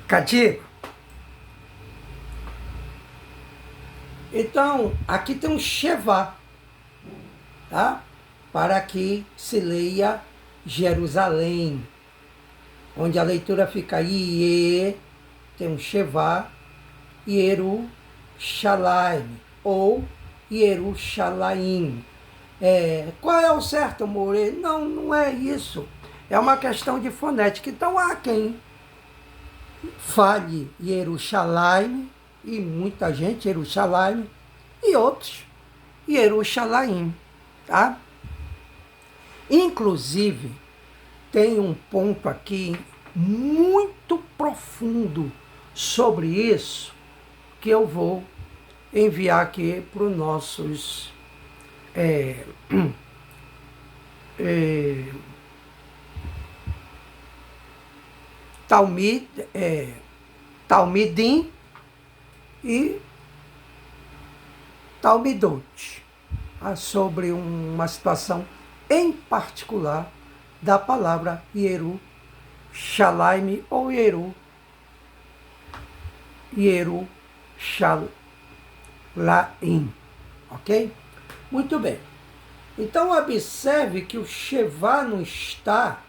Cativo. Então, aqui tem um Shevá, tá? Para que se leia Jerusalém, onde a leitura fica Ie, tem um Shevá, Yerushalayim, ou Yerushalayim. Qual é o certo, More? Não, não é isso. É uma questão de fonética. Então há quem fale Yerushalayim, e muita gente Yerushalayim, e outros Yerushalayim, tá? Inclusive, tem um ponto aqui muito profundo sobre isso que eu vou enviar aqui para os nossos Talmidim e Talmidot, sobre uma situação em particular da palavra Yerushalayim ou Yerushalayim, ok? Muito bem. Então observe que o Shevá não está,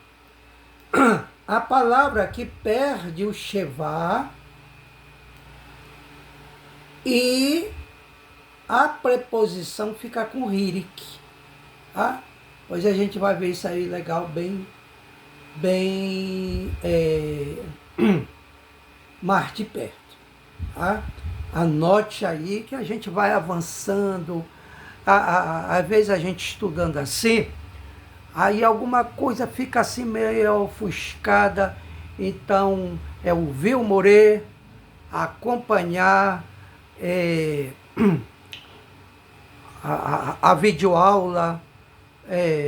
a palavra que perde o Shevá e a preposição fica com Hirik. Tá? Pois a gente vai ver isso aí legal, bem mais de perto. Tá? Anote aí que a gente vai avançando. Às vezes a gente estudando assim, aí alguma coisa fica assim meio ofuscada. Então é ouvir o Morê, acompanhar a videoaula,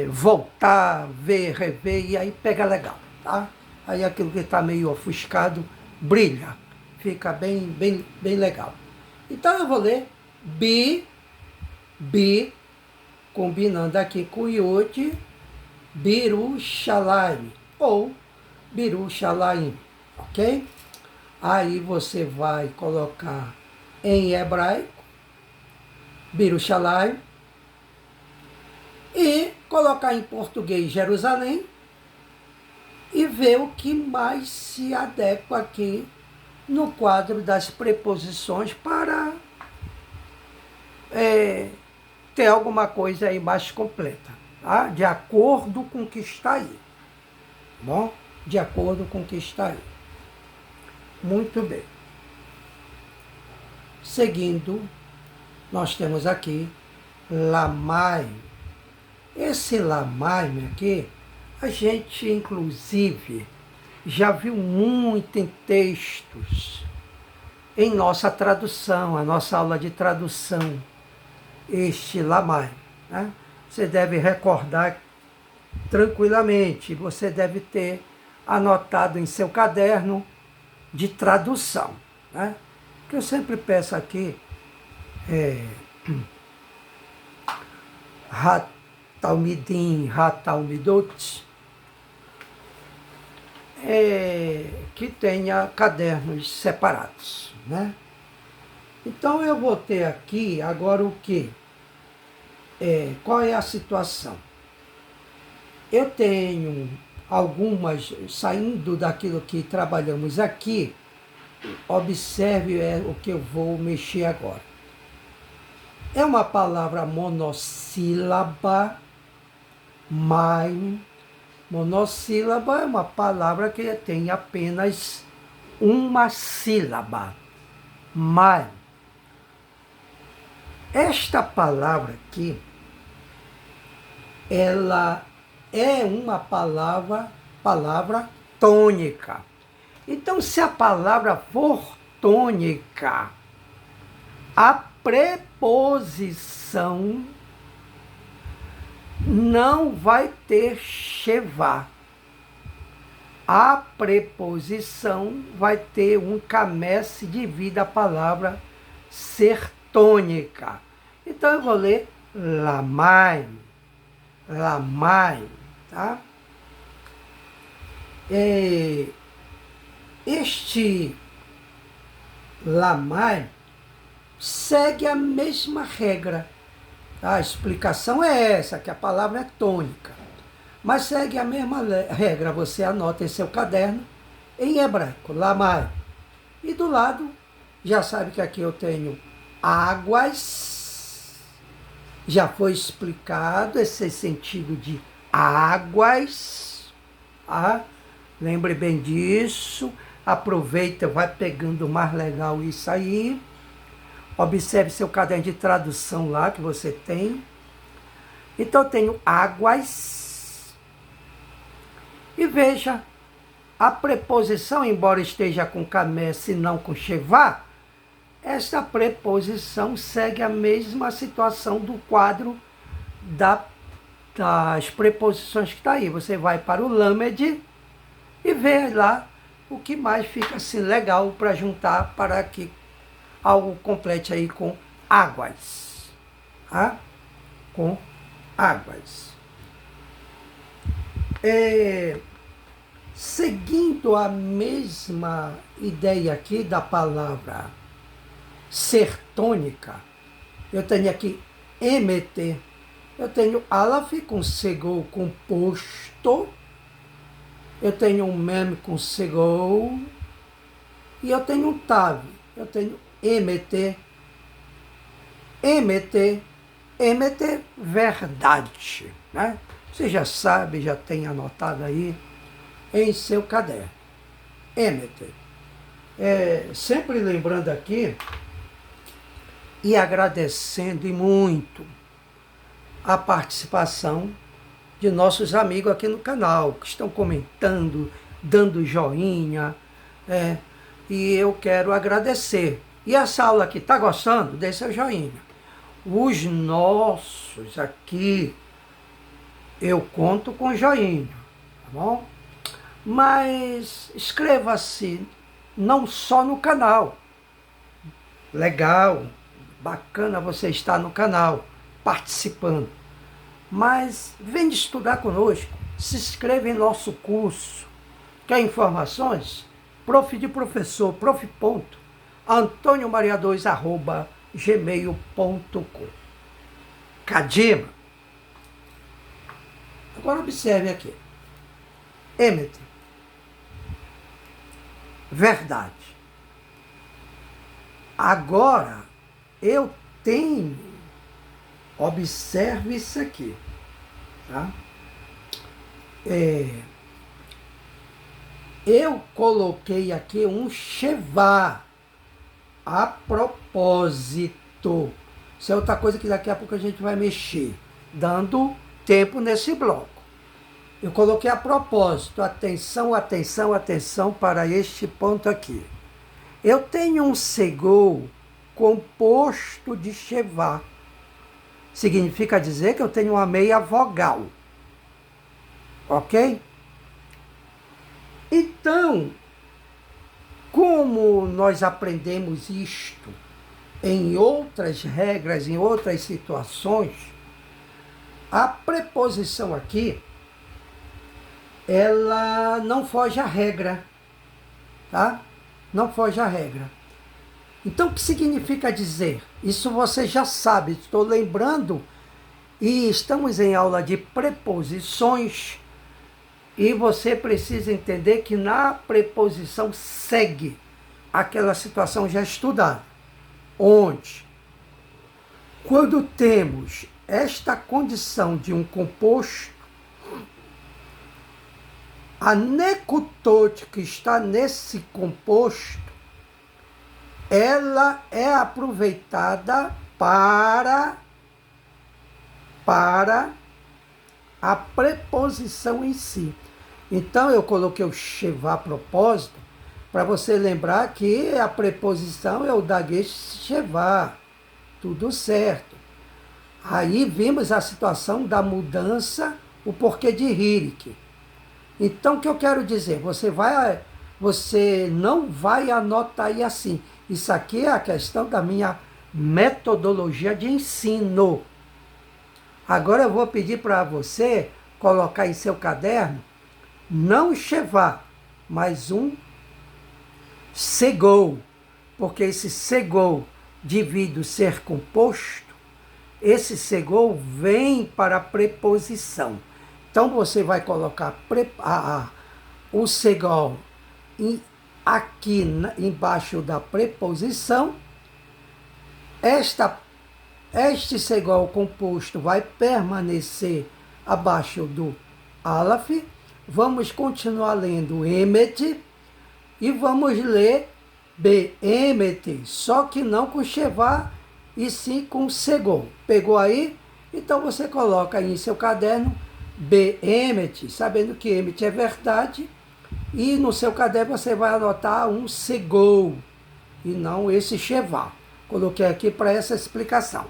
voltar, ver, rever, e aí pega legal, tá? Aí aquilo que está meio ofuscado brilha, fica bem legal. Então eu vou ler Bi, combinando aqui com Yod, Birushalayim, ou Birushalayim, ok? Aí você vai colocar em hebraico, Birushalayim, e colocar em português Jerusalém, e ver o que mais se adequa aqui no quadro das preposições para ter alguma coisa aí mais completa, tá? De acordo com o que está aí. Bom? De acordo com o que está aí. Muito bem. Seguindo, nós temos aqui Lamai. Esse Lamai aqui, a gente inclusive já viu muito em textos, em nossa tradução, a nossa aula de tradução, este Lamai, né? Você deve recordar tranquilamente, você deve ter anotado em seu caderno de tradução, né? Que eu sempre peço aqui, Talmidim, Talmidot, que tenha cadernos separados, né? Então eu vou ter aqui agora o que? Qual é a situação? Eu tenho algumas, saindo daquilo que trabalhamos aqui, observe o que eu vou mexer agora. É uma palavra monossílaba, monossílaba é uma palavra que tem apenas uma sílaba. Mas esta palavra aqui, ela é uma palavra tônica. Então, se a palavra for tônica, a preposição não vai ter Shevá. A preposição vai ter um camesse devido à palavra ser tônica. Então eu vou ler Lamai, tá? Este Lamai segue a mesma regra. A explicação é essa, que a palavra é tônica. Mas segue a mesma regra. Você anota em seu caderno, em hebraico, Lamai. E do lado, já sabe que aqui eu tenho águas. Já foi explicado esse sentido de águas. Ah, lembre bem disso. Aproveita, vai pegando mais legal isso aí. Observe seu caderno de tradução lá que você tem. Então eu tenho águas. E veja, a preposição, embora esteja com camesse e não com chevá, esta preposição segue a mesma situação do quadro das preposições que está aí. Você vai para o lamed e vê lá o que mais fica assim legal para juntar para que algo complete aí com águas. Tá? Com águas. Seguindo a mesma ideia aqui da palavra ser tônica, eu tenho aqui emeter, eu tenho alaf com segou composto, eu tenho um mem com segou, e eu tenho um tav, eu tenho emeter, verdade, né? Você já sabe, já tem anotado aí em seu caderno. Emeter. Sempre lembrando aqui e agradecendo e muito a participação de nossos amigos aqui no canal, que estão comentando, dando joinha, e eu quero agradecer. E essa aula aqui, tá gostando? Dê seu joinha. Os nossos aqui, eu conto com joinha, tá bom? Mas inscreva-se não só no canal. Legal, bacana você estar no canal, participando. Mas vem estudar conosco, se inscreva em nosso curso. Quer informações? Prof de professor, prof.antoniomariadores@gmail.com. Cadima. Agora observe aqui. Emet. Verdade. Agora, eu tenho, observe isso aqui, tá? Eu coloquei aqui um chevá a propósito. Isso é outra coisa que daqui a pouco a gente vai mexer, dando tempo nesse bloco. Eu coloquei a propósito, atenção, atenção, atenção para este ponto aqui. Eu tenho um segou composto de chevá. Significa dizer que eu tenho uma meia vogal. Ok? Então, como nós aprendemos isto em outras regras, em outras situações, a preposição aqui, ela não foge à regra, tá? Não foge à regra. Então, o que significa dizer? Isso você já sabe, estou lembrando, e estamos em aula de preposições, e você precisa entender que na preposição segue aquela situação já estudada, onde, quando temos esta condição de um composto, a necutote que está nesse composto, ela é aproveitada para a preposição em si. Então eu coloquei o chevá a propósito, para você lembrar que a preposição é o daguesh chevá, tudo certo. Aí vimos a situação da mudança, o porquê de hirik. Então, o que eu quero dizer? Você não vai anotar aí assim. Isso aqui é a questão da minha metodologia de ensino. Agora eu vou pedir para você colocar em seu caderno, não chevá, mas um segou, porque esse segou, devido ser composto, esse segou vem para a preposição. Então você vai colocar o segol aqui embaixo da preposição. Este segol composto vai permanecer abaixo do aleph. Vamos continuar lendo emet e vamos ler beemet, só que não com shevá e sim com segol. Pegou aí? Então você coloca aí em seu caderno beemet, sabendo que emet é verdade, e no seu caderno você vai anotar um segol e não esse shevá. Coloquei aqui para essa explicação.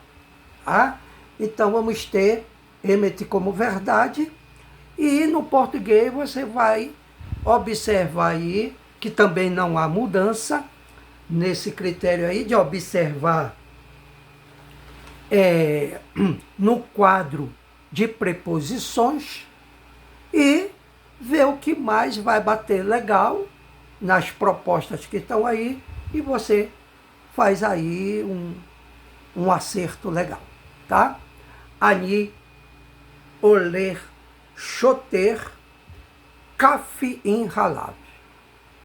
Tá? Então vamos ter emet como verdade, e no português você vai observar aí que também não há mudança nesse critério aí de observar no quadro de preposições e ver o que mais vai bater legal nas propostas que estão aí, e você faz aí um acerto legal, tá? Ani, oler, choter, café em halab.